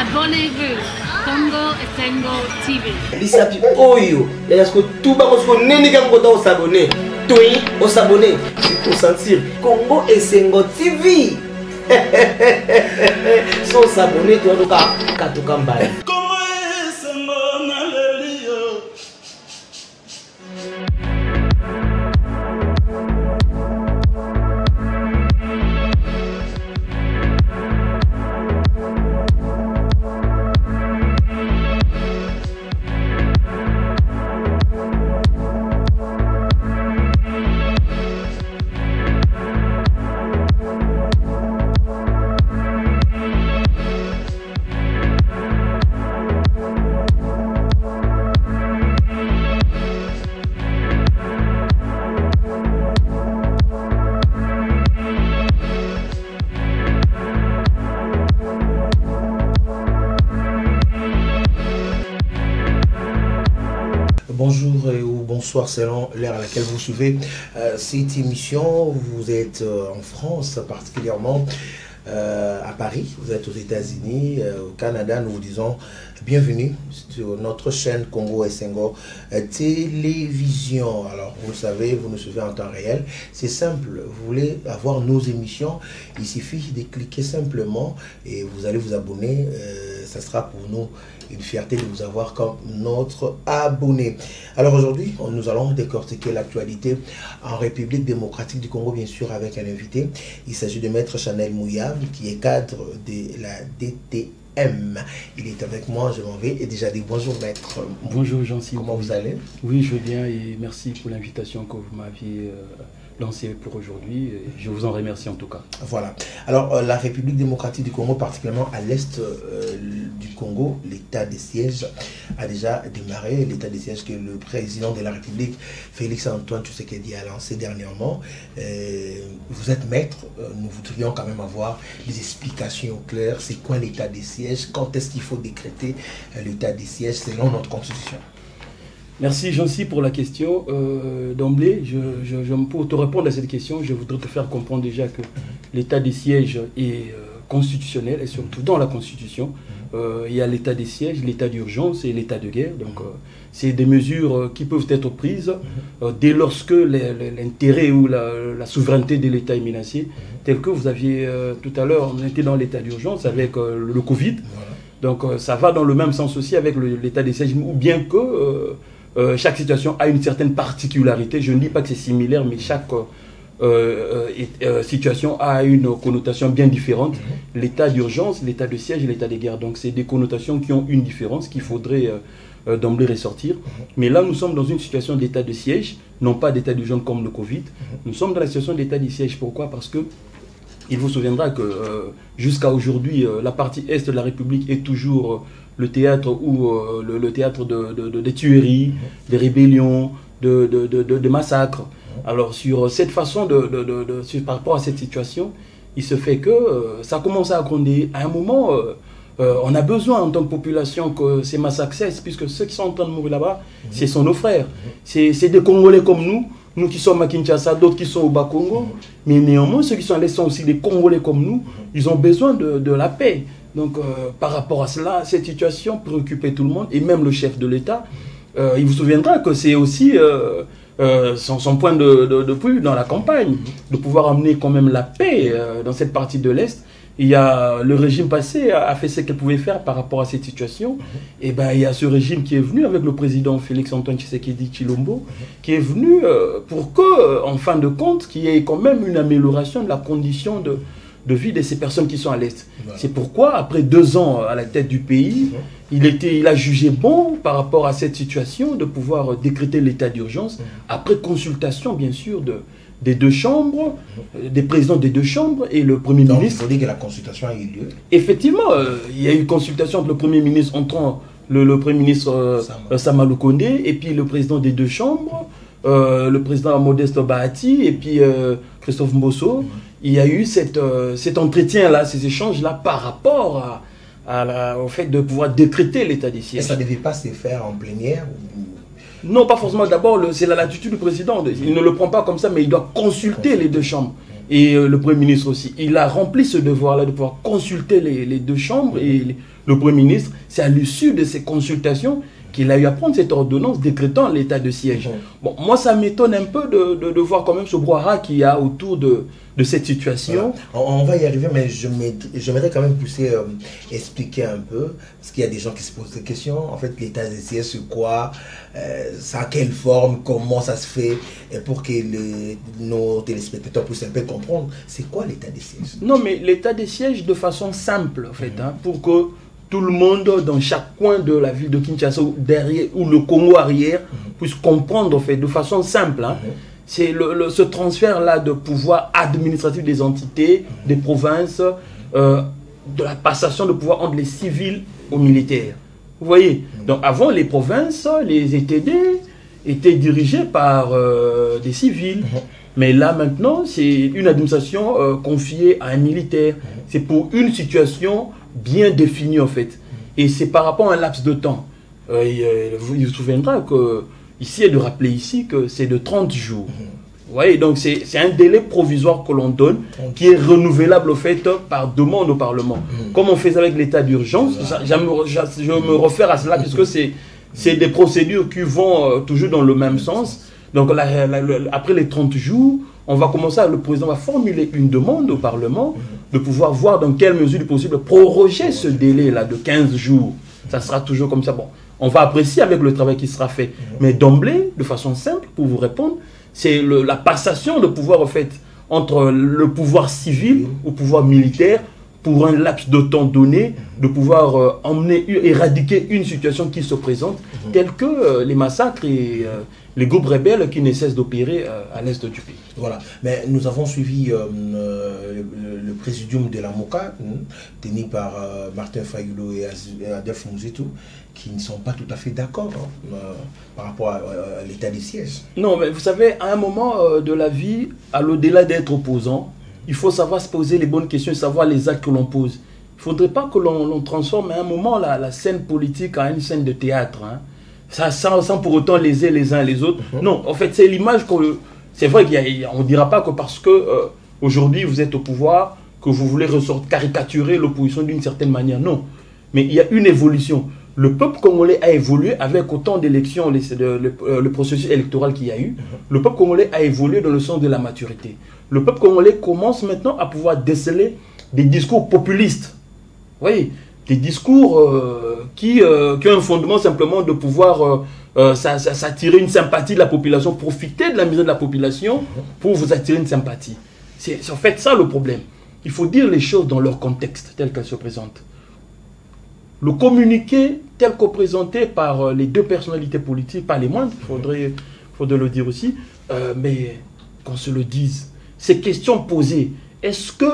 Abonnez-vous. Congo Esengo TV. Lisapi Oyo. Et est-ce que tout le monde n'est pas s'abonner? Oui, on s'abonner. Pour sentir Congo Esengo TV. Sans s'abonner, tu vas tout cambaye. Bonjour ou bonsoir selon l'heure à laquelle vous suivez cette émission. Vous êtes en France particulièrement, à Paris, vous êtes aux États-Unis, au Canada. Nous vous disons bienvenue sur notre chaîne Congo Esengo Télévision. Alors vous le savez, vous nous suivez en temps réel. C'est simple, vous voulez avoir nos émissions, il suffit de cliquer simplement et vous allez vous abonner. Ça sera pour nous une fierté de vous avoir comme notre abonné. Alors aujourd'hui, nous allons décortiquer l'actualité en République démocratique du Congo, bien sûr, avec un invité. Il s'agit de Maître Chanel Mouyave, qui est cadre de la DTM. Il est avec moi, je m'en vais et déjà dit bonjour Maître. Bonjour Jean-Sylvain. Comment vous allez? Oui, je vais bien et merci pour l'invitation que vous m'aviez lancée pour aujourd'hui. Je vous en remercie en tout cas. Voilà. Alors la République démocratique du Congo, particulièrement à l'est du Congo, l'état de siège a déjà démarré. L'état de siège que le président de la République, Félix-Antoine Tshisekedi, a lancé dernièrement. Vous êtes maître, nous voudrions quand même avoir des explications claires. C'est quoi l'état de siège? Quand est-ce qu'il faut décréter l'état de siège selon notre constitution? Merci Jean-Cy pour la question. D'emblée, pour te répondre à cette question, je voudrais te faire comprendre déjà que l'état des sièges est constitutionnel et surtout dans la Constitution. Il y a l'état des sièges, l'état d'urgence et l'état de guerre. Donc c'est des mesures qui peuvent être prises dès lorsque l'intérêt ou la souveraineté de l'État est menacée. Tel que vous aviez tout à l'heure, on était dans l'état d'urgence avec le Covid. Donc ça va dans le même sens aussi avec l'état des sièges, ou bien que chaque situation a une certaine particularité. Je ne dis pas que c'est similaire, mais chaque situation a une connotation bien différente. L'état d'urgence, l'état de siège et l'état de guerre. Donc c'est des connotations qui ont une différence qu'il faudrait d'emblée ressortir. Mais là, nous sommes dans une situation d'état de siège, non pas d'état d'urgence comme le Covid. Nous sommes dans la situation d'état de siège. Pourquoi? Parce que il vous souviendra que jusqu'à aujourd'hui, la partie est de la République est toujours le théâtre où le théâtre des tueries, des rébellions, de massacres. Alors sur cette façon par rapport à cette situation, il se fait que ça commence à gronder. À un moment, on a besoin en tant que population que ces massacres cessent, puisque ceux qui sont en train de mourir là-bas, ce sont nos frères. C'est des Congolais comme nous qui sommes à Kinshasa, d'autres qui sont au Bas-Congo. Mais néanmoins, ceux qui sont à l'Est sont aussi des Congolais comme nous. Ils ont besoin de la paix. Donc, par rapport à cela, cette situation préoccupait tout le monde, et même le chef de l'État. Il vous souviendra que c'est aussi son point de vue dans la campagne, de pouvoir amener quand même la paix dans cette partie de l'Est. Le régime passé a fait ce qu'elle pouvait faire par rapport à cette situation. Et ben, il y a ce régime qui est venu avec le président Félix-Antoine Tshisekedi Tshilombo, qui est venu pour que, en fin de compte, qu'il y ait quand même une amélioration de la condition de vie de ces personnes qui sont à l'Est. Voilà. C'est pourquoi, après 2 ans à la tête du pays, il a jugé bon, par rapport à cette situation, de pouvoir décréter l'état d'urgence, après consultation, bien sûr, des 2 chambres, des présidents des 2 chambres et le Premier ministre. Il faut dire que la consultation a eu lieu. Effectivement, il y a eu consultation entre le Premier ministre, le Premier ministre Sama Lukonde, et puis le président des 2 chambres, le président Modeste Bahati, et puis Christophe Mbosso. Il y a eu cet entretien-là, ces échanges-là par rapport au fait de pouvoir décréter l'état des sièges. Et ça ne devait pas se faire en plénière Non, pas forcément. D'abord, c'est la latitude du président. Il ne le prend pas comme ça, mais il doit consulter les 2 chambres. et le Premier ministre aussi. Il a rempli ce devoir-là de pouvoir consulter les deux chambres et le Premier ministre. C'est à l'issue de ces consultations qu'il a eu à prendre cette ordonnance décrétant l'état de siège. Bon, moi, ça m'étonne un peu de voir quand même ce brouhaha qu'il y a autour de cette situation. Voilà. On va y arriver, mais j'aimerais quand même pousser, expliquer un peu, parce qu'il y a des gens qui se posent des questions. En fait, l'état de siège, c'est quoi? Ça a quelle forme? Comment ça se fait? Et pour que nos téléspectateurs puissent un peu comprendre, c'est quoi l'état de siège? Non, mais l'état de siège de façon simple, en fait, pour que tout le monde dans chaque coin de la ville de Kinshasa ou derrière ou le Congo arrière puisse comprendre, en fait, de façon simple. C'est ce transfert-là de pouvoir administratif des entités, des provinces, de la passation de pouvoir entre les civils aux militaires. Vous voyez? Donc avant, les provinces, les ETD étaient dirigées par des civils. Mais là, maintenant, c'est une administration confiée à un militaire. C'est pour une situation bien définie, en fait. Et c'est par rapport à un laps de temps. Il vous souviendra que, ici, et de rappeler ici que c'est de 30 jours. Vous voyez, donc c'est un délai provisoire que l'on donne, qui est renouvelable, au fait, par demande au Parlement. Comme on fait avec l'état d'urgence, je me réfère à cela, puisque c'est des procédures qui vont toujours dans le même sens. Donc, après les 30 jours, on va commencer, le président va formuler une demande au Parlement de pouvoir voir dans quelle mesure il est possible proroger ce délai-là de 15 jours. Ça sera toujours comme ça. Bon, on va apprécier avec le travail qui sera fait. Mais d'emblée, de façon simple, pour vous répondre, c'est la passation de pouvoir, en fait, entre le pouvoir civil au pouvoir militaire pour un laps de temps donné, de pouvoir éradiquer une situation qui se présente, telle que les massacres et les groupes rebelles qui ne cessent d'opérer à l'est du pays. Voilà, mais nous avons suivi le présidium de la MOCA, tenu par Martin Fayulu et Adolphe Mouzitou, qui ne sont pas tout à fait d'accord par rapport à l'état des sièges. Non, mais vous savez, à un moment de la vie, à l'au-delà d'être opposant, il faut savoir se poser les bonnes questions et savoir les actes que l'on pose. Il ne faudrait pas que l'on transforme à un moment la scène politique en une scène de théâtre. Ça, sans pour autant léser les uns les autres. Non, en fait, c'est l'image que... C'est vrai qu'on ne dira pas que parce que aujourd'hui vous êtes au pouvoir, que vous voulez caricaturer l'opposition d'une certaine manière. Non. Mais il y a une évolution. Le peuple congolais a évolué avec autant d'élections, le processus électoral qu'il y a eu. Le peuple congolais a évolué dans le sens de la maturité. Le peuple congolais commence maintenant à pouvoir déceler des discours populistes. Vous voyez, des discours qui ont un fondement simplement de pouvoir s'attirer une sympathie de la population, profiter de la misère de la population pour vous attirer une sympathie. C'est en fait ça le problème. Il faut dire les choses dans leur contexte, tel qu'elles se présentent. Le communiqué tel que présenté par les deux personnalités politiques, pas les moindres, il faudrait le dire aussi, mais qu'on se le dise. Ces questions posées, est-ce que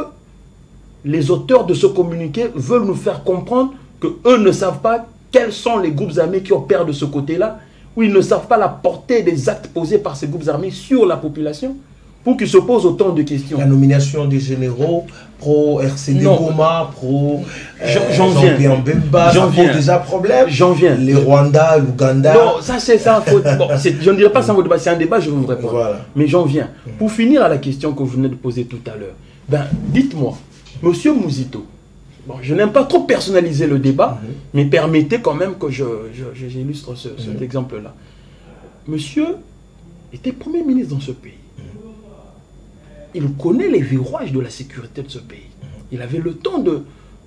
les auteurs de ce communiqué veulent nous faire comprendre qu'eux ne savent pas quels sont les groupes armés qui opèrent de ce côté-là, ou ils ne savent pas la portée des actes posés par ces groupes armés sur la population, pour qu'ils se posent autant de questions. La nomination des généraux, pro-RCD Goma, pro-Jean-Pierre Bemba, ça pose déjà problème. J'en viens. Les Rwanda, l'Ouganda. Non, ça c'est ça. Bon, je ne dirais pas ça, c'est un débat, je vais vous répondre. Voilà. Mais j'en viens. Pour finir à la question que vous venez de poser tout à l'heure, ben, dites-moi, Monsieur Mouzitou, bon, je n'aime pas trop personnaliser le débat, mais permettez quand même que j'illustre cet exemple-là. Monsieur était Premier ministre dans ce pays. Il connaît les verrouages de la sécurité de ce pays. Il avait le temps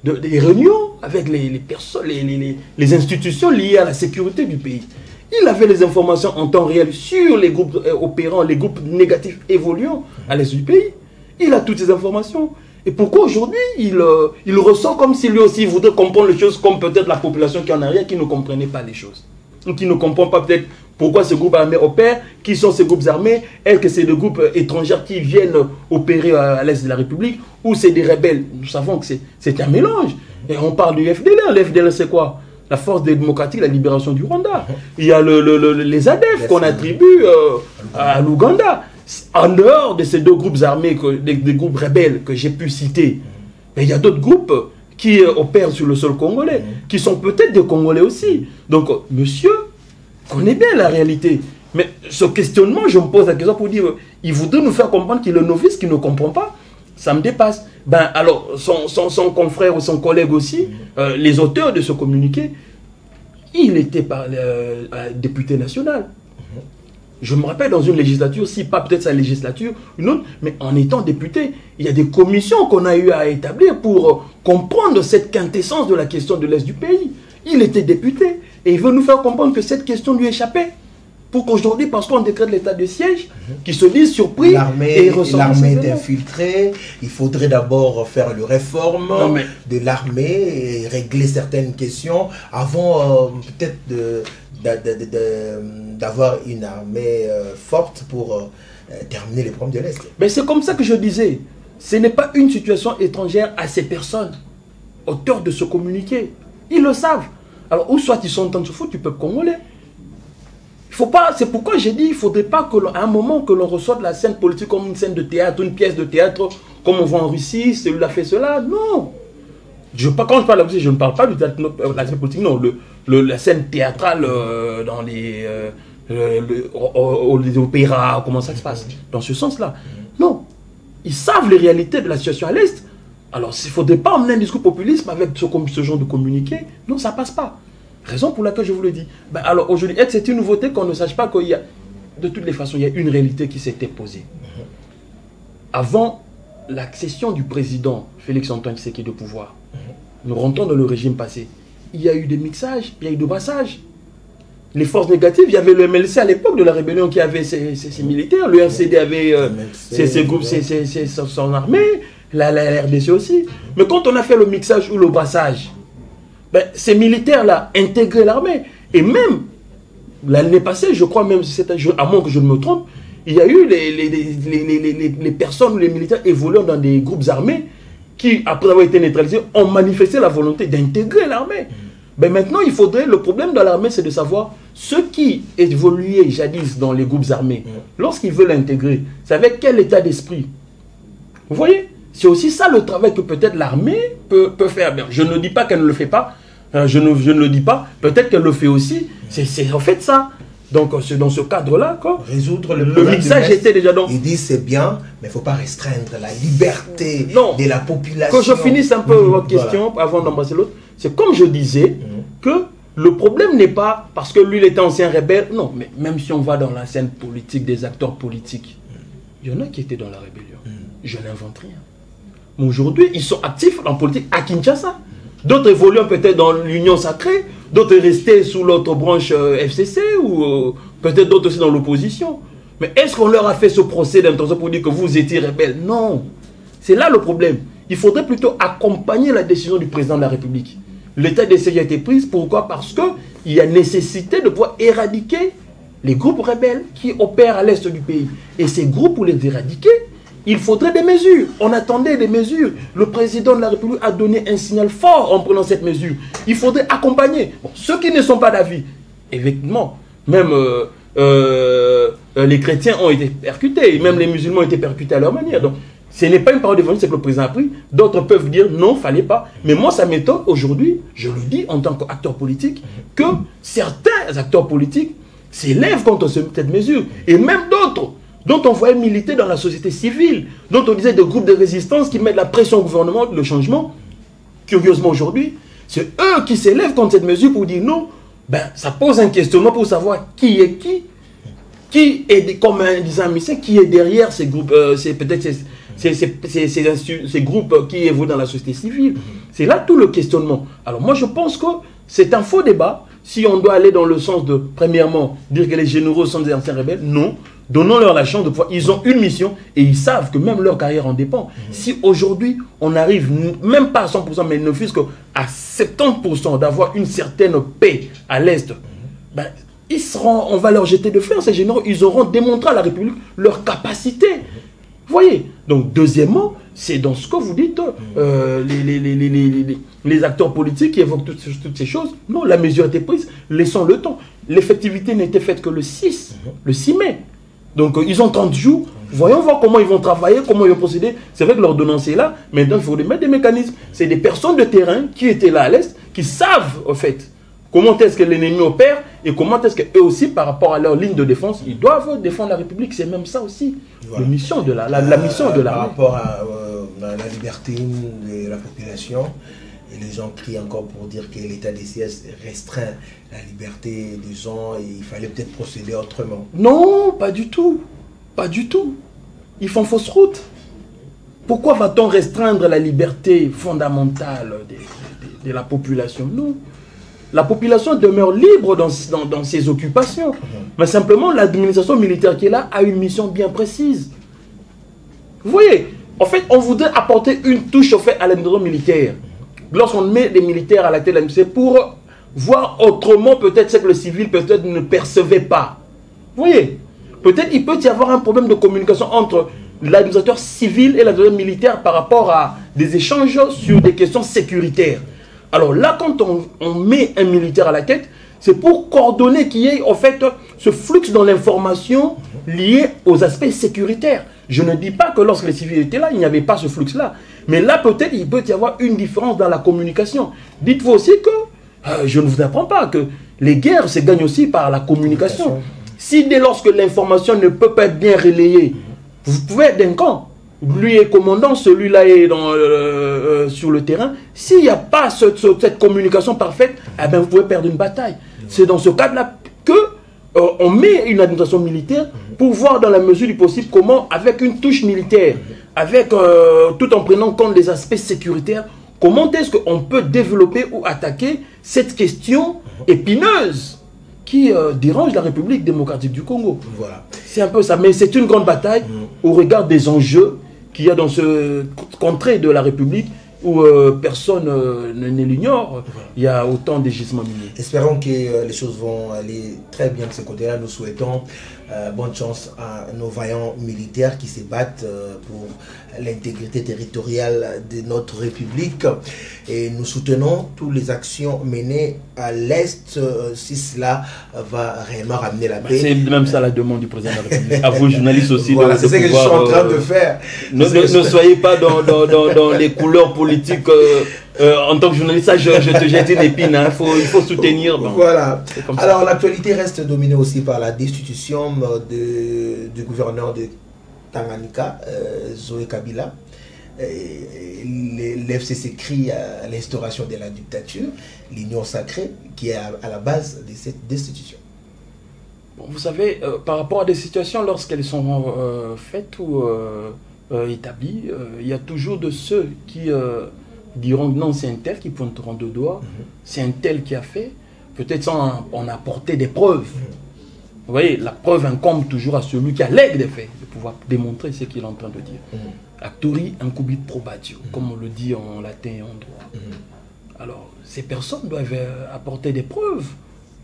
des réunions avec les institutions liées à la sécurité du pays. Il avait les informations en temps réel sur les groupes opérants, les groupes négatifs évoluant à l'est du pays. Il a toutes ces informations. Et pourquoi aujourd'hui il ressent comme si lui aussi voudrait comprendre les choses comme peut-être la population qui en arrière qui ne comprenait pas les choses. Ou qui ne comprend pas peut-être pourquoi ces groupes armés opèrent, qui sont ces groupes armés, est-ce que c'est des groupes étrangers qui viennent opérer à l'est de la République, ou c'est des rebelles. Nous savons que c'est un mélange. Et on parle du FDLR. Le FDLR, c'est quoi? La Force démocratique, la libération du Rwanda. Il y a les ADF qu'on attribue à l'Ouganda. En dehors de ces deux groupes armés, des groupes rebelles que j'ai pu citer, mais il y a d'autres groupes qui opèrent sur le sol congolais, qui sont peut-être des Congolais aussi. Donc, monsieur connaît bien la réalité. Mais ce questionnement, je me pose la question pour dire, il voudrait nous faire comprendre qu'il est novice, qu'il ne comprend pas. ça me dépasse. Ben, alors, son confrère ou son collègue aussi, les auteurs de ce communiqué, il était député national. Je me rappelle dans une législature, si pas peut-être sa législature, une autre, mais en étant député, il y a des commissions qu'on a eu à établir pour comprendre cette quintessence de la question de l'Est du pays. Il était député et il veut nous faire comprendre que cette question lui échappait. Pour qu'aujourd'hui, parce qu'on décrète l'état de siège, qu'ils se disent surpris. L'armée est infiltrée, il faudrait d'abord faire une réforme de l'armée et régler certaines questions avant peut-être d'avoir une armée forte pour terminer les problèmes de l'Est. Mais c'est comme ça que je disais, ce n'est pas une situation étrangère à ces personnes, auteurs de ce communiqué. Ils le savent. Alors, ou soit ils sont en train de se foutre du peuple congolais. Faut pas, c'est pourquoi j'ai dit il ne faudrait pas qu'à un moment que l'on reçoive la scène politique comme une scène de théâtre, une pièce de théâtre, comme on voit en Russie, celui-là fait cela. Non. Quand je parle de Russie, je ne parle pas du théâtre, la scène politique, non. La scène théâtrale dans les opéras, comment ça se passe. Dans ce sens-là. Non. Ils savent les réalités de la situation à l'Est. Alors, il ne faudrait pas emmener un discours populisme avec ce genre de communiqué. Non, ça ne passe pas. Raison pour laquelle je vous le dis. Ben alors aujourd'hui, c'est une nouveauté qu'on ne sache pas qu'il y a, de toutes les façons, il y a une réalité qui s'était posée. Avant l'accession du président Félix-Antoine Tshisekedi de pouvoir, nous rentrons dans le régime passé, il y a eu des mixages, il y a eu des brassages. Les forces négatives, il y avait le MLC à l'époque de la rébellion qui avait ses militaires, le RCD avait ses groupes, son armée, la RDC aussi. Mais quand on a fait le mixage ou le brassage, ben, ces militaires-là intégraient l'armée. Et même, l'année passée, je crois même, à moins que je ne me trompe, il y a eu les personnes ou les militaires évoluant dans des groupes armés qui, après avoir été neutralisés, ont manifesté la volonté d'intégrer l'armée. Ben maintenant, il faudrait, le problème dans l'armée, c'est de savoir ceux qui évoluaient jadis dans les groupes armés, lorsqu'ils veulent l'intégrer, c'est avec quel état d'esprit? Vous voyez? C'est aussi ça le travail que peut-être l'armée peut faire. Bien, je ne dis pas qu'elle ne le fait pas. Je ne le dis pas. Peut-être qu'elle le fait aussi. C'est en fait ça. Donc, c'est dans ce cadre-là. Résoudre le mixage était déjà dans... Ils disent c'est bien, mais il ne faut pas restreindre la liberté de la population. Que je finisse un peu votre question avant d'embrasser l'autre. C'est comme je disais que le problème n'est pas parce que lui, il était ancien rebelle. Non, mais même si on va dans la scène politique des acteurs politiques, il y en a qui étaient dans la rébellion. Je n'invente rien. Mais aujourd'hui, ils sont actifs en politique à Kinshasa. D'autres évoluent peut-être dans l'Union sacrée, d'autres restés sous l'autre branche FCC, ou peut-être d'autres aussi dans l'opposition. Mais est-ce qu'on leur a fait ce procès d'intention pour dire que vous étiez rebelles? Non. C'est là le problème. Il faudrait plutôt accompagner la décision du président de la République. L'état de siège a été pris. Pourquoi? Parce qu'il y a nécessité de pouvoir éradiquer les groupes rebelles qui opèrent à l'est du pays. Et ces groupes, pour les éradiquer, il faudrait des mesures. On attendait des mesures. Le président de la République a donné un signal fort en prenant cette mesure. Il faudrait accompagner. Bon, ceux qui ne sont pas d'avis, effectivement, même les chrétiens ont été percutés, même les musulmans ont été percutés à leur manière. Donc, ce n'est pas une parole d'évangile, c'est que le président a pris. D'autres peuvent dire non, il ne fallait pas. Mais moi, ça m'étonne aujourd'hui, je le dis en tant qu'acteur politique, que certains acteurs politiques s'élèvent contre cette mesure. Et même d'autres dont on voyait militer dans la société civile, dont on disait des groupes de résistance qui mettent la pression au gouvernement, le changement. Curieusement aujourd'hui, c'est eux qui s'élèvent contre cette mesure pour dire non. Ben, ça pose un questionnement pour savoir qui est qui est, comme disait un médecin, qui est derrière ces groupes, peut-être ces groupes qui évoluent dans la société civile. C'est là tout le questionnement. Alors moi je pense que c'est un faux débat. Si on doit aller dans le sens de, premièrement, dire que les généraux sont des anciens rebelles, non. Donnons-leur la chance de pouvoir. Ils ont une mission et ils savent que même leur carrière en dépend. Si aujourd'hui, on arrive, même pas à 100%, mais ne fût-ce qu'à 70% d'avoir une certaine paix à l'Est, ben, on va leur jeter de fleurs, ces généraux. Ils auront démontré à la République leur capacité. Vous voyez? Donc, deuxièmement, c'est dans ce que vous dites, les acteurs politiques qui évoquent toutes ces choses. Non, la mesure a été prise, laissons le temps. L'effectivité n'était faite que le 6 mai. Donc, ils ont 30 jours. Voyons voir comment ils vont travailler, comment ils vont procéder. C'est vrai que l'ordonnance est là. Maintenant, il faut mettre des mécanismes. C'est des personnes de terrain qui étaient là à l'Est, qui savent, en fait, comment est-ce que l'ennemi opère et comment est-ce qu'eux aussi, par rapport à leur ligne de défense, ils doivent défendre la République. C'est même ça aussi, voilà. La mission de l'armée. Par rapport à la liberté de la population. Et les gens crient encore pour dire que l'état de siège restreint la liberté des gens et il fallait peut-être procéder autrement. Non, pas du tout. Pas du tout. Ils font fausse route. Pourquoi va-t-on restreindre la liberté fondamentale de la population? Non. La population demeure libre dans ses occupations. Mais simplement, l'administration militaire qui est là a une mission bien précise. Vous voyez, en fait, on voudrait apporter une touche au fait à l'administration militaire. Lorsqu'on met des militaires à la tête de l'administration, pour voir autrement peut-être ce que le civil peut-être ne percevait pas. Vous voyez, peut-être il peut y avoir un problème de communication entre l'administrateur civil et l'administrateur militaire par rapport à des échanges sur des questions sécuritaires. Alors là, quand on met un militaire à la tête, c'est pour coordonner qu'il y ait en fait ce flux dans l'information lié aux aspects sécuritaires. Je ne dis pas que lorsque les civils étaient là, il n'y avait pas ce flux-là. Mais là, peut-être, il peut y avoir une différence dans la communication. Dites-vous aussi que, je ne vous apprends pas, que les guerres se gagnent aussi par la communication. Si dès lors que l'information ne peut pas être bien relayée, vous pouvez être d'un camp. Lui est commandant, celui-là est sur le terrain. S'il n'y a pas cette communication parfaite, eh bien, vous pouvez perdre une bataille. C'est dans ce cadre-là que on met une administration militaire pour voir dans la mesure du possible comment, avec une touche militaire, avec tout en prenant compte des aspects sécuritaires, comment est-ce qu'on peut développer ou attaquer cette question épineuse qui dérange la République démocratique du Congo. Voilà. C'est un peu ça, mais c'est une grande bataille au regard des enjeux qu'il y a dans ce contrée de la République où personne ne l'ignore. Il y a autant de gisements miniers. Espérons que les choses vont aller très bien de ce côté-là. Nous souhaitons bonne chance à nos vaillants militaires qui se battent pour l'intégrité territoriale de notre République. Et nous soutenons toutes les actions menées à l'Est si cela va réellement ramener la paix. C'est même ça la demande du président de la République. À vous, journalistes aussi. Voilà, c'est ce que je suis en train de faire. Ne soyez pas dans les couleurs politiques. En tant que journaliste, ça, je te jette une épine. Hein. Il faut soutenir. Bon. Voilà. Alors, l'actualité reste dominée aussi par la destitution du gouverneur de Tanganyika, Zoé Kabila. L'FCC crie à l'instauration de la dictature, l'Union sacrée qui est à la base de cette destitution. Bon, vous savez, par rapport à des situations, lorsqu'elles sont faites ou établies, il y a toujours de ceux qui diront non, c'est un tel qui pointeront deux doigts, c'est un tel qui a fait, peut-être sans en apporter des preuves. Vous voyez, la preuve incombe toujours à celui qui allègue des faits, de pouvoir démontrer ce qu'il est en train de dire. Actori incubit probatio, comme on le dit en latin et en droit. Alors, ces personnes doivent apporter des preuves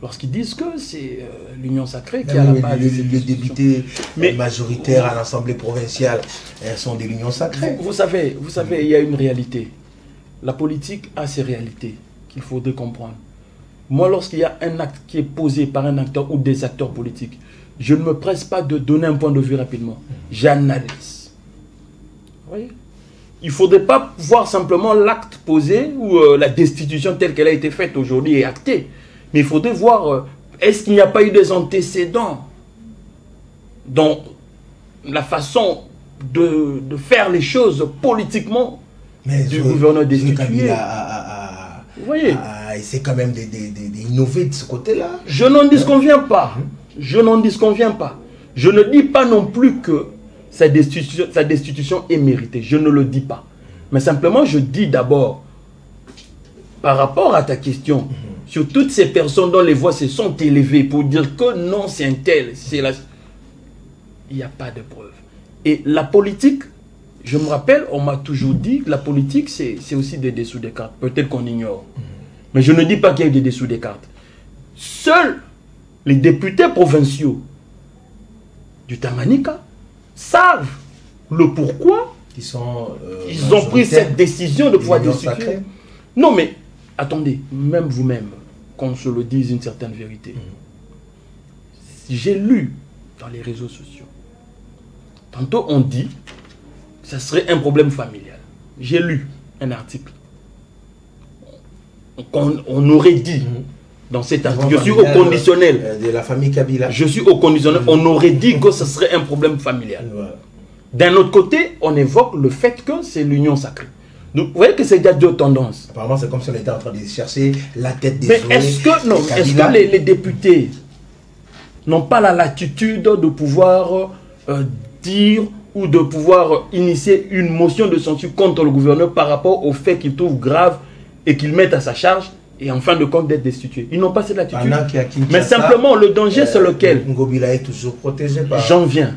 lorsqu'ils disent que c'est l'Union sacrée qui a la base. Les députés majoritaires à l'Assemblée provinciale sont de l'Union sacrée. Vous savez, il y a une réalité. La politique a ses réalités qu'il faudrait comprendre. Moi, lorsqu'il y a un acte qui est posé par un acteur ou des acteurs politiques, je ne me presse pas de donner un point de vue rapidement. J'analyse. Vous voyez? Il ne faudrait pas voir simplement l'acte posé ou la destitution telle qu'elle a été faite aujourd'hui et actée. Mais il faudrait voir, est-ce qu'il n'y a pas eu des antécédents dans la façon de faire les choses politiquement du gouverneur destitué? Vous voyez, c'est quand même d'innover de ce côté-là. Je n'en disconviens pas. Je n'en disconviens pas. Je ne dis pas non plus que sa destitution est méritée. Je ne le dis pas. Mais simplement, je dis d'abord, par rapport à ta question, sur toutes ces personnes dont les voix se sont élevées pour dire que non, c'est un tel, il n'y a pas de preuve. Et la politique, je me rappelle, on m'a toujours dit que la politique, c'est aussi des dessous des cartes. Peut-être qu'on ignore. Mais je ne dis pas qu'il y a eu des dessous des cartes. Seuls les députés provinciaux du Tanganyika savent le pourquoi ils ont pris cette décision de pouvoir destituer. Non, mais attendez, même vous-même, qu'on se le dise une certaine vérité. J'ai lu dans les réseaux sociaux. Tantôt on dit que ça serait un problème familial. J'ai lu un article. On aurait dit dans cet article, je suis au conditionnel. De la famille Kabila. Je suis au conditionnel. On aurait dit que ce serait un problème familial. D'un autre côté, on évoque le fait que c'est l'union sacrée. Donc, vous voyez que c'est déjà deux tendances. Apparemment, c'est comme si on était en train de chercher la tête des Mais est-ce que les députés n'ont pas la latitude de pouvoir dire ou de pouvoir initier une motion de censure contre le gouverneur par rapport au fait qu'ils trouvent grave et qu'ils mettent à sa charge et en fin de compte d'être destitués? Ils n'ont pas cette latitude. Mais simplement, le danger c'est lequel? Ngobila est toujours protégé par... J'en viens.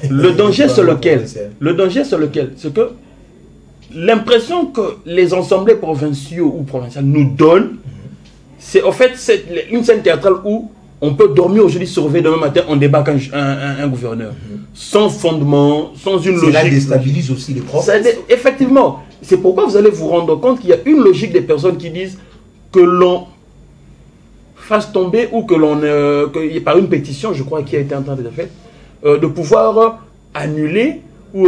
Le danger c'est lequel? Le danger c'est lequel? C'est que l'impression que les assemblées provinciaux ou provinciales nous donnent, c'est en fait une scène théâtrale où on peut dormir aujourd'hui, se réveiller demain matin, on débarque un gouverneur. Sans fondement, sans une logique. Cela déstabilise aussi les profs. Effectivement. C'est pourquoi vous allez vous rendre compte qu'il y a une logique des personnes qui disent que l'on fasse tomber ou que l'on... par une pétition, je crois, qui a été en train d'être faite, de pouvoir annuler ou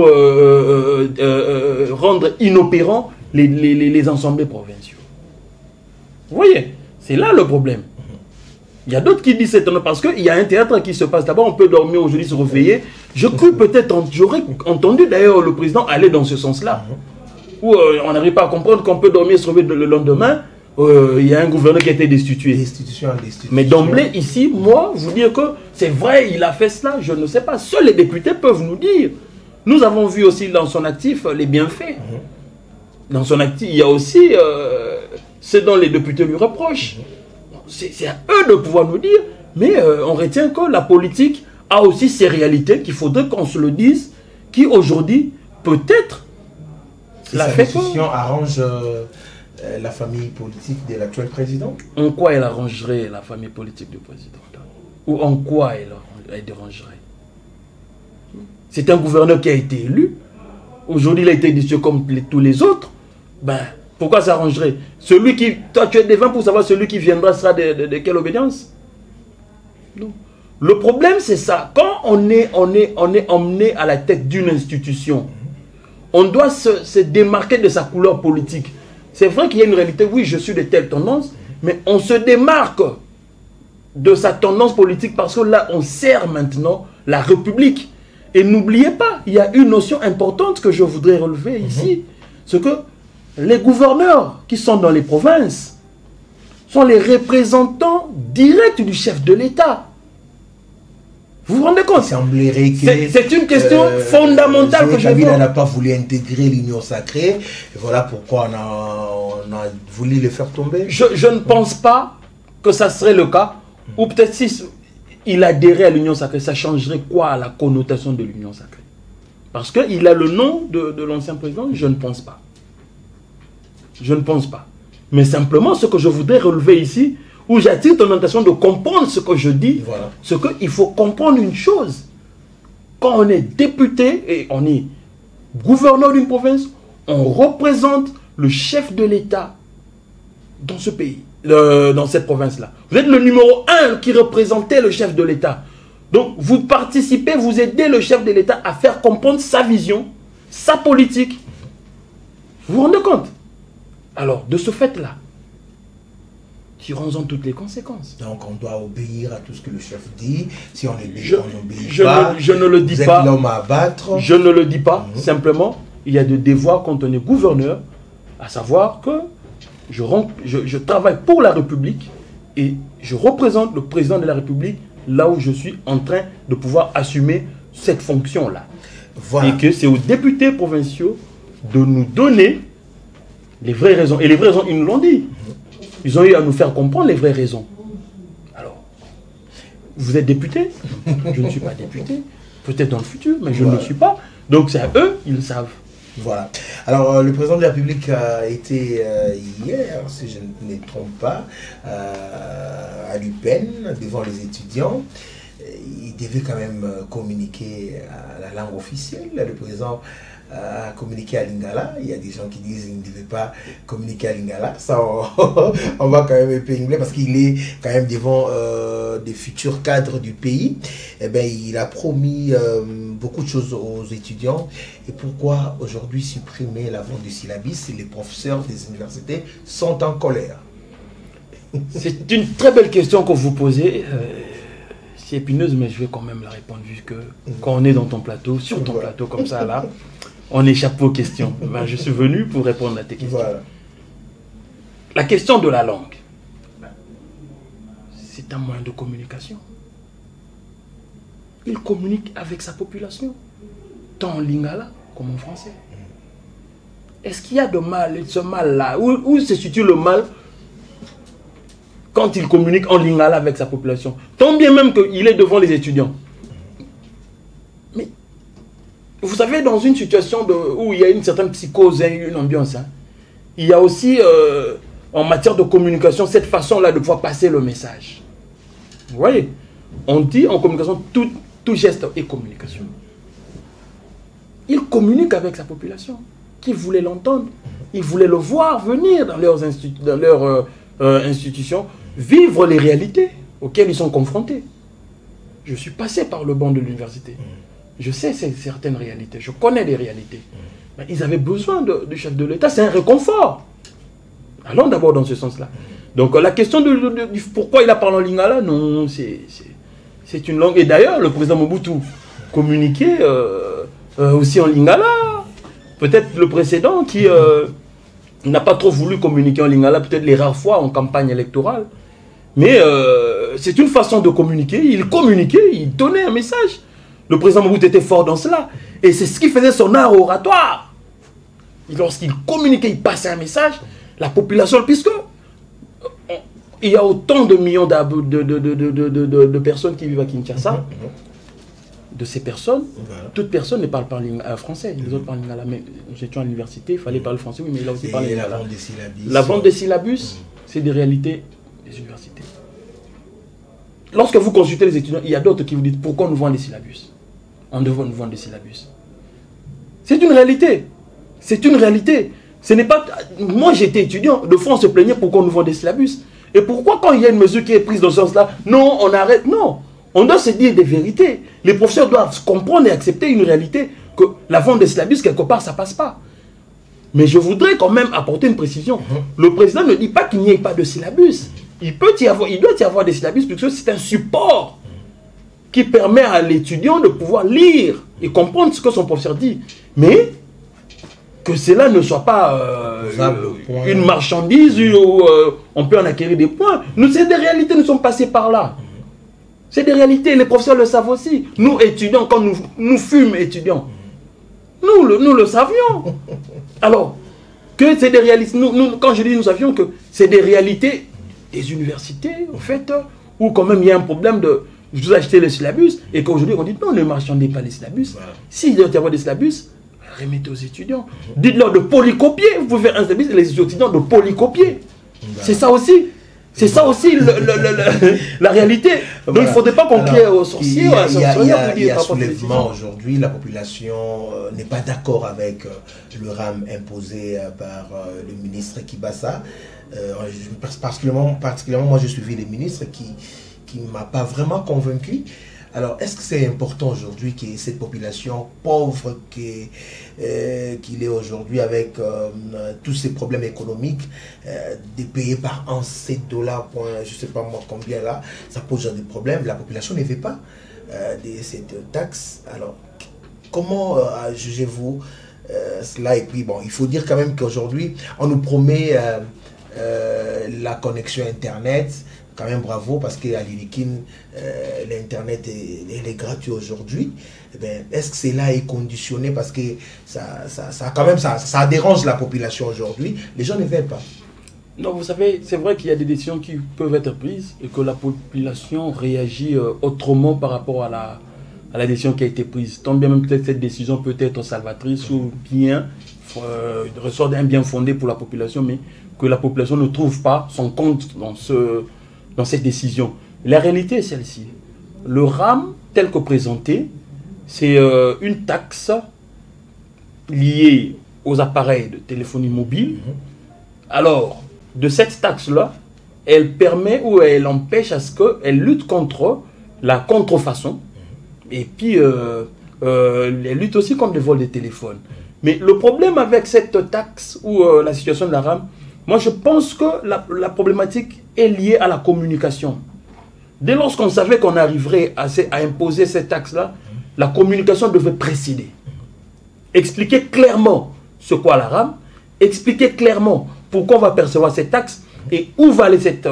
rendre inopérants les assemblées provinciaux. Vous voyez, c'est là le problème. Il y a d'autres qui disent c'est parce qu'il y a un théâtre qui se passe là-bas, on peut dormir aujourd'hui, se réveiller. Je crus peut-être, j'aurais entendu d'ailleurs le président aller dans ce sens-là, où on n'arrive pas à comprendre qu'on peut dormir, se réveiller le lendemain, il y a un gouverneur qui a été destitué. Destitution. Mais d'emblée, ici, moi, vous dire que c'est vrai, il a fait cela, je ne sais pas. Seuls les députés peuvent nous dire. Nous avons vu aussi dans son actif les bienfaits. Dans son actif, il y a aussi ce dont les députés lui reprochent. C'est à eux de pouvoir nous dire, mais on retient que la politique a aussi ses réalités, qu'il faudrait qu'on se le dise, qui aujourd'hui, peut-être, la décision arrange la famille politique de l'actuel président. En quoi elle arrangerait la famille politique du président? Ou en quoi elle dérangerait? C'est un gouverneur qui a été élu. Aujourd'hui, il a été déçu comme tous les autres. Ben, pourquoi ça arrangerait? Celui qui... Toi, tu es devant pour savoir celui qui viendra sera de quelle obédience? Non. Le problème, c'est ça. Quand on est emmené à la tête d'une institution, on doit se démarquer de sa couleur politique. C'est vrai qu'il y a une réalité, oui, je suis de telle tendance, mais on se démarque de sa tendance politique parce que là, on sert maintenant la République. Et n'oubliez pas, il y a une notion importante que je voudrais relever ici, c'est que les gouverneurs qui sont dans les provinces sont les représentants directs du chef de l'État. Vous vous rendez compte? C'est une question fondamentale que je veux. Kabila n'a pas voulu intégrer l'union sacrée. Et voilà pourquoi on a voulu le faire tomber. Je ne pense pas que ça serait le cas. Ou peut-être si il adhérait à l'union sacrée, ça changerait quoi à la connotation de l'union sacrée? Parce qu'il a le nom de l'ancien président? Je ne pense pas. Je ne pense pas. Mais simplement, ce que je voudrais relever ici, où j'attire ton attention de comprendre ce que je dis, voilà. C'est qu'il faut comprendre une chose. Quand on est député et on est gouverneur d'une province, on représente le chef de l'État dans ce pays, dans cette province-là. Vous êtes le numéro 1 qui représentait le chef de l'État. Donc, vous participez, vous aidez le chef de l'État à faire comprendre sa vision, sa politique. Vous vous rendez compte? Alors, de ce fait-là, tirons-en toutes les conséquences. Donc, on doit obéir à tout ce que le chef dit. Si on obéit, on n'obéit pas. Je ne le dis vous pas. Êtes l'homme à abattre. Je ne le dis pas. Simplement, il y a des devoirs quand on est gouverneur, à savoir que je travaille pour la République et je représente le président de la République là où je suis en train de pouvoir assumer cette fonction-là. Voilà. Et que c'est aux députés provinciaux de nous donner les vraies raisons. Et les vraies raisons, ils nous l'ont dit. Ils ont eu à nous faire comprendre les vraies raisons. Alors, vous êtes député? Je ne suis pas député. Peut-être dans le futur, mais je ne le suis pas. Donc c'est à eux, ils le savent. Voilà. Alors, le président de la République a été hier, si je ne me trompe pas, à l'UPEN, devant les étudiants. Il devait quand même communiquer à la langue officielle. Le président a communiqué à Lingala. Il y a des gens qui disent qu'il ne devait pas communiquer à Lingala. Ça, on va quand même épingler parce qu'il est quand même devant des futurs cadres du pays. Eh bien, il a promis beaucoup de choses aux étudiants. Et pourquoi aujourd'hui supprimer la vente du syllabus? Les professeurs des universités sont en colère. C'est une très belle question que vous posez. c'est épineuse, mais je vais quand même la répondre, vu que quand on est dans ton plateau, sur ton plateau comme ça, là, on échappe aux questions. Ben, je suis venu pour répondre à tes questions. Voilà. La question de la langue, c'est un moyen de communication. Il communique avec sa population, tant en lingala comme en français. Est-ce qu'il y a de mal, ce mal-là, où se situe le mal quand il communique en lingala avec sa population? Tant bien même qu'il est devant les étudiants. Mais, vous savez, dans une situation où il y a une certaine psychose, une ambiance, hein, il y a aussi, en matière de communication, cette façon-là de pouvoir passer le message. Vous voyez? On dit en communication, tout geste est communication. Il communique avec sa population, qui voulait l'entendre. Ils voulaient le voir venir dans leurs institutions, vivre les réalités auxquelles ils sont confrontés. Je suis passé par le banc de l'université. Je sais certaines réalités, je connais les réalités. Mais ils avaient besoin du chef de l'État, c'est un réconfort. Allons d'abord dans ce sens-là. Donc la question de pourquoi il a parlé en lingala, non, c'est une langue. Et d'ailleurs, le président Mobutu communiquait aussi en lingala. Peut-être le précédent qui n'a pas trop voulu communiquer en lingala, peut-être les rares fois en campagne électorale. Mais c'est une façon de communiquer. Il communiquait, il donnait un message. Le président Mobutu était fort dans cela. Et c'est ce qui faisait son art oratoire. Lorsqu'il communiquait, il passait un message. La population, puisque il y a autant de millions de personnes qui vivent à Kinshasa, de ces personnes, toute personne ne parle pas français. Les autres parlent lingala. Mais j'étais à l'université, il fallait parler français, oui, mais il a aussi parlé lingala. La vente des syllabus. La vente des syllabus, c'est des réalités des universités. Lorsque vous consultez les étudiants, il y a d'autres qui vous disent pourquoi on nous vend des syllabus. On devrait nous vendre des syllabus. C'est une réalité. C'est une réalité. Ce n'est pas. Moi, j'étais étudiant. De fois, on se plaignait pourquoi on nous vend des syllabus. Et pourquoi, quand il y a une mesure qui est prise dans ce sens-là, non, on arrête. Non. On doit se dire des vérités. Les professeurs doivent comprendre et accepter une réalité que la vente des syllabus, quelque part, ça ne passe pas. Mais je voudrais quand même apporter une précision. Le président ne dit pas qu'il n'y ait pas de syllabus. Il doit y avoir des syllabus, puisque c'est un support qui permet à l'étudiant de pouvoir lire et comprendre ce que son professeur dit. Mais que cela ne soit pas une marchandise où on peut en acquérir des points. C'est des réalités, nous sommes passés par là. C'est des réalités, les professeurs le savent aussi. Nous, étudiants, quand nous fûmes étudiants, nous le savions. Alors, que c'est des réalités, quand je dis nous savions que c'est des réalités des universités, en fait, où quand même il y a un problème de vous achetez les syllabus, et qu'aujourd'hui on dit non, ne marchandez pas les syllabus. Voilà. S'il doit y avoir des syllabus, remettez aux étudiants. Dites-leur de polycopier. Vous pouvez faire un syllabus et les étudiants de polycopier. Voilà. C'est ça aussi. C'est ça aussi la réalité. Donc voilà. Il ne faudrait pas qu'on crée aux sorciers. Il y a soulèvement aujourd'hui. La population n'est pas d'accord avec le RAM imposé par le ministre Kibasa. Particulièrement, moi, j'ai suivi les ministres qui ne m'a pas vraiment convaincu. Alors, est-ce que c'est important aujourd'hui que cette population pauvre qu'il est aujourd'hui avec tous ces problèmes économiques, de payer par an 7 $, je ne sais pas moi combien là, ça pose des problèmes. La population ne veut pas de cette taxe. Alors, comment jugez-vous cela? Et puis, bon, il faut dire quand même qu'aujourd'hui, on nous promet la connexion Internet. Quand même bravo, parce qu'à Lirikin, l'Internet est gratuit aujourd'hui. Est-ce que cela est conditionné parce que ça dérange la population aujourd'hui? Les gens ne veulent pas. Non, vous savez, c'est vrai qu'il y a des décisions qui peuvent être prises et que la population réagit autrement par rapport à la décision qui a été prise. Tant bien même peut-être cette décision peut être salvatrice ou bien ressort d'un bien fondé pour la population, mais que la population ne trouve pas son compte dans cette décision. La réalité est celle-ci. Le RAM, tel que présenté, c'est une taxe liée aux appareils de téléphonie mobile. Alors, de cette taxe-là, elle permet ou elle empêche à ce qu'elle lutte contre la contrefaçon. Et puis, elle lutte aussi contre le vol des téléphones. Mais le problème avec cette taxe ou la situation de la RAM, moi je pense que la problématique est liée à la communication. Dès lors qu'on savait qu'on arriverait à imposer cette taxe-là, la communication devait précéder. Expliquer clairement ce qu'est la RAM, expliquer clairement pourquoi on va percevoir cette taxe et où va aller cet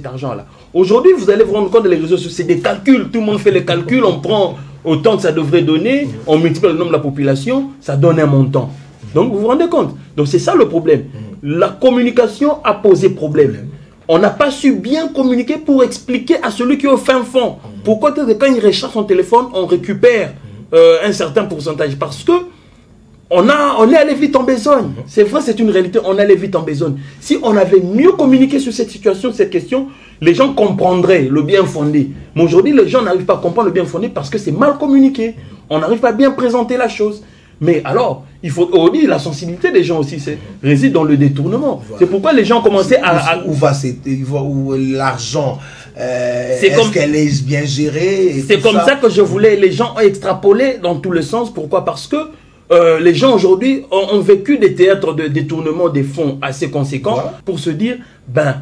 argent-là. Aujourd'hui, vous allez vous rendre compte que les réseaux sociaux, c'est des calculs. Tout le monde fait les calculs, on prend autant que ça devrait donner, on multiplie le nombre de la population, ça donne un montant. Donc, vous vous rendez compte? Donc, c'est ça le problème. La communication a posé problème. On n'a pas su bien communiquer pour expliquer à celui qui est au fin fond. Pourquoi quand il recharge son téléphone, on récupère un certain pourcentage? Parce que on est allé vite en besogne. C'est vrai, c'est une réalité, on est allé vite en besogne. Si on avait mieux communiqué sur cette situation, cette question, les gens comprendraient le bien fondé. Mais aujourd'hui, les gens n'arrivent pas à comprendre le bien fondé parce que c'est mal communiqué. On n'arrive pas à bien présenter la chose. Mais alors, il faut aujourd'hui, la sensibilité des gens aussi réside dans le détournement. Voilà. C'est pourquoi les gens commençaient où va l'argent, est-ce qu'elle est bien gérée? C'est comme ça que je voulais, les gens ont extrapolé dans tous les sens. Pourquoi? Parce que les gens aujourd'hui ont vécu des théâtres de détournement des fonds assez conséquents, voilà, pour se dire, ben,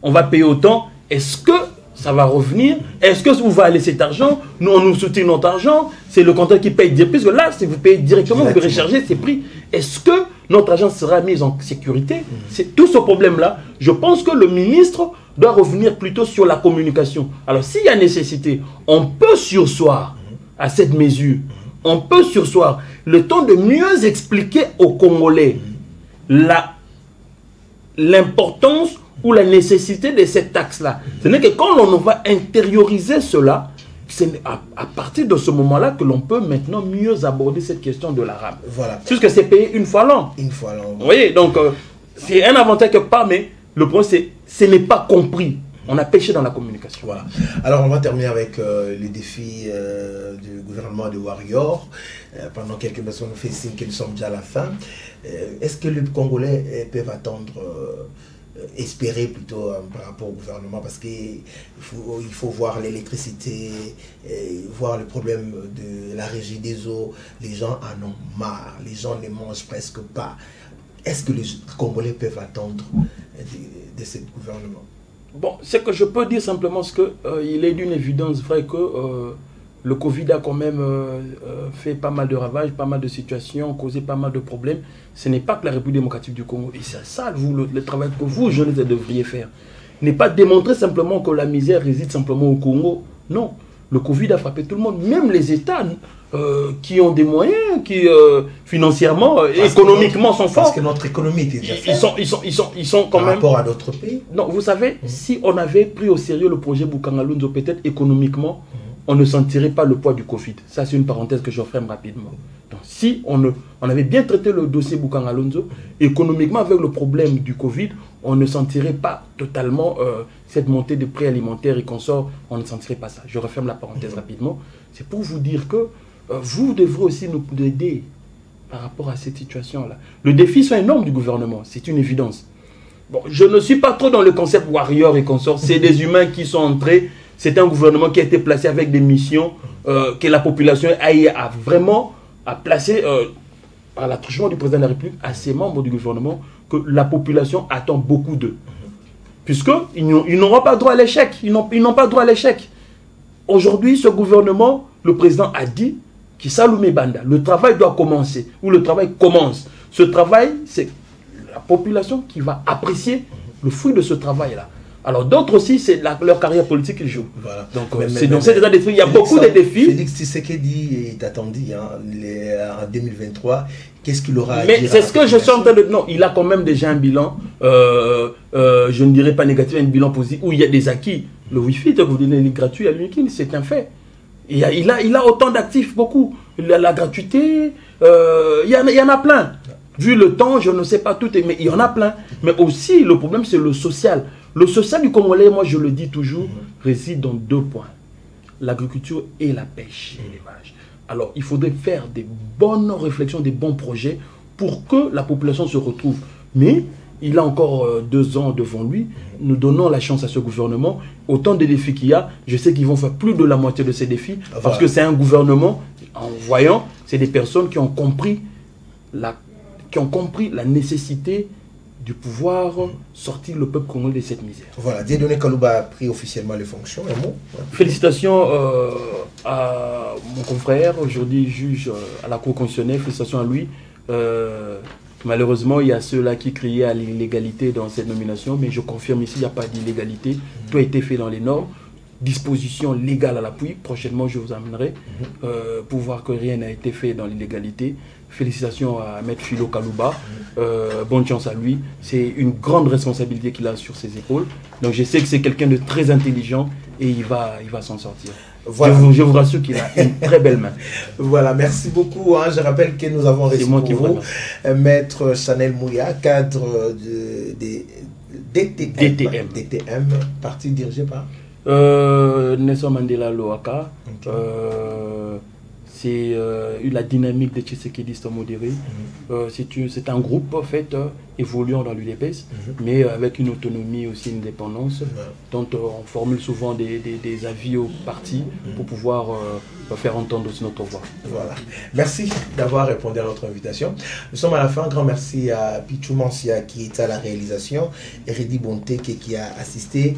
on va payer autant, est-ce que ça va revenir? Est-ce que où va aller cet argent? Nous, on nous soutient notre argent, c'est le comptable qui paye, puisque là, si vous payez directement, vous pouvez recharger ces prix. Est-ce que notre argent sera mis en sécurité? C'est tout ce problème-là. Je pense que le ministre doit revenir plutôt sur la communication. Alors, s'il y a nécessité, on peut surseoir à cette mesure. On peut surseoir le temps de mieux expliquer aux Congolais l'importance ou la nécessité de cette taxe-là. Ce n'est que quand on va intérioriser cela, c'est à partir de ce moment-là que l'on peut maintenant mieux aborder cette question de la RAM. Voilà. Puisque c'est payé une fois l'an. Une fois l'an. Vous voyez, donc c'est un avantage quelque part, mais le problème c'est que ce n'est pas compris. On a péché dans la communication. Voilà. Alors, on va terminer avec les défis du gouvernement de Warrior. Pendant quelques minutes, on fait signe que nous sommes déjà à la fin. Est-ce que les Congolais peuvent attendre, espérer plutôt par rapport au gouvernement? Parce qu'il faut voir l'électricité, voir le problème de la régie des eaux. Les gens en ont marre. Les gens ne mangent presque pas. Est-ce que les Congolais peuvent attendre de ce gouvernement? Bon, ce que je peux dire simplement, c'est qu'il est d'une évidence vraie que le Covid a quand même fait pas mal de ravages, pas mal de situations, causé pas mal de problèmes. Ce n'est pas que la République démocratique du Congo, et c'est ça le travail que vous, jeunes, devriez faire. N'est pas démontrer simplement que la misère réside simplement au Congo. Non, le Covid a frappé tout le monde, même les États qui ont des moyens, qui financièrement, économiquement sont forts. Parce que notre économie était déjà forte. Ils sont quand même... Par rapport à d'autres pays. Non, vous savez, si on avait pris au sérieux le projet Bukangalunzo, peut-être économiquement, on ne sentirait pas le poids du Covid. Ça, c'est une parenthèse que je ferme rapidement. Donc, si on avait bien traité le dossier Bukangalunzo, économiquement, avec le problème du Covid, on ne sentirait pas totalement cette montée de prix alimentaires et consorts, on ne sentirait pas ça. Je referme la parenthèse rapidement. C'est pour vous dire que vous devrez aussi nous aider par rapport à cette situation-là. Le défi est énorme du gouvernement, c'est une évidence. Bon, je ne suis pas trop dans le concept warrior et consorts. C'est des humains qui sont entrés. C'est un gouvernement qui a été placé avec des missions que la population a vraiment placé à l'attachement du président de la République à ses membres du gouvernement que la population attend beaucoup d'eux. Puisqu'ils n'auront pas droit à l'échec. Ils n'ont pas droit à l'échec. Aujourd'hui, ce gouvernement, le président a dit qu'il Salomé Banda, le travail doit commencer, ou le travail commence. Ce travail, c'est la population qui va apprécier le fruit de ce travail-là. Alors d'autres aussi, c'est leur carrière politique qu'ils jouent. Voilà. Donc c'est dans cet état d'esprit, il y a beaucoup de défis. Félix Tshisekedi est attendu en 2023. Qu'est-ce qu'il aura à dire? Mais c'est ce que je suis en train de... Non, il a quand même déjà un bilan, je ne dirais pas négatif, un bilan positif, où il y a des acquis. Le Wi-Fi, que vous donnez gratuit à l'UNIKIN, c'est un fait. Il a autant d'actifs, beaucoup. La gratuité, il y en a plein. Vu le temps, je ne sais pas tout, mais il y en a plein. Mais aussi, le problème, c'est le social. Le social du Congolais, moi je le dis toujours, réside dans deux points. L'agriculture et la pêche et l'élevage. Alors, il faudrait faire des bonnes réflexions, des bons projets pour que la population se retrouve. Mais il a encore 2 ans devant lui. Nous donnons la chance à ce gouvernement. Autant de défis qu'il y a, je sais qu'ils vont faire plus de la moitié de ces défis. Parce que c'est un gouvernement, en voyant, c'est des personnes qui ont compris la nécessité de pouvoir sortir le peuple congolais de cette misère. Voilà, Dieudonné Kalouba a pris officiellement les fonctions. Un mot. Félicitations à mon confrère, aujourd'hui juge à la Cour constitutionnelle, félicitations à lui. Malheureusement, il y a ceux-là qui criaient à l'illégalité dans cette nomination, mais je confirme ici, il n'y a pas d'illégalité. Tout a été fait dans les normes. Disposition légale à l'appui. Prochainement, je vous amènerai pour voir que rien n'a été fait dans l'illégalité. Félicitations à Maître Philo Kalouba. Bonne chance à lui. C'est une grande responsabilité qu'il a sur ses épaules. Donc je sais que c'est quelqu'un de très intelligent et il va s'en sortir. Voilà. Je vous rassure qu'il a une très belle main. Voilà, merci beaucoup. Hein. Je rappelle que nous avons reçu pour vous Maître Chanel Mouya, cadre de DTM, parti dirigé par Nelson Mandela Loaka. C'est la dynamique de Tshisekedi modéré. C'est un groupe en fait évoluant dans l'UDPS, mais avec une autonomie aussi, une indépendance, dont on formule souvent des avis au parti pour pouvoir faire entendre aussi notre voix. Voilà. Merci d'avoir répondu à notre invitation. Nous sommes à la fin. Un grand merci à Pichou Mansia qui est à la réalisation, Eridi Bonté qui a assisté,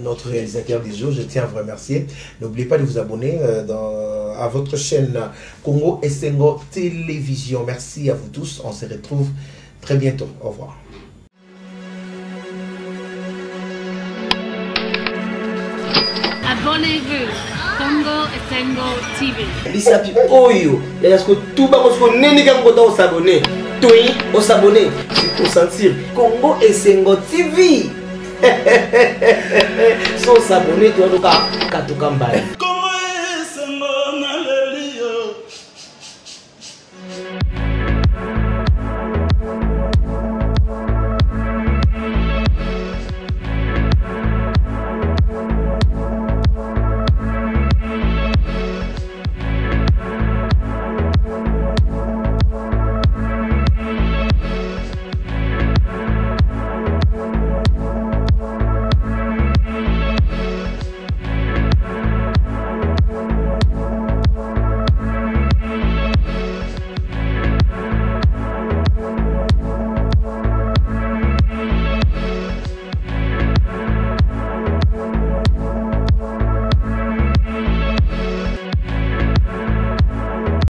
notre réalisateur du jour. Je tiens à vous remercier. N'oubliez pas de vous abonner à votre chaîne Congo Esengo Télévision. Merci à vous tous. On se retrouve très bientôt. Au revoir. Abonnez-vous. Congo Esengo TV. Lisapi Oyo. Il y a ce que tout le monde n'est pas s'abonner. Toi, on s'abonner. Pour sentir Congo Esengo TV. Sans s'abonner, tu vas tout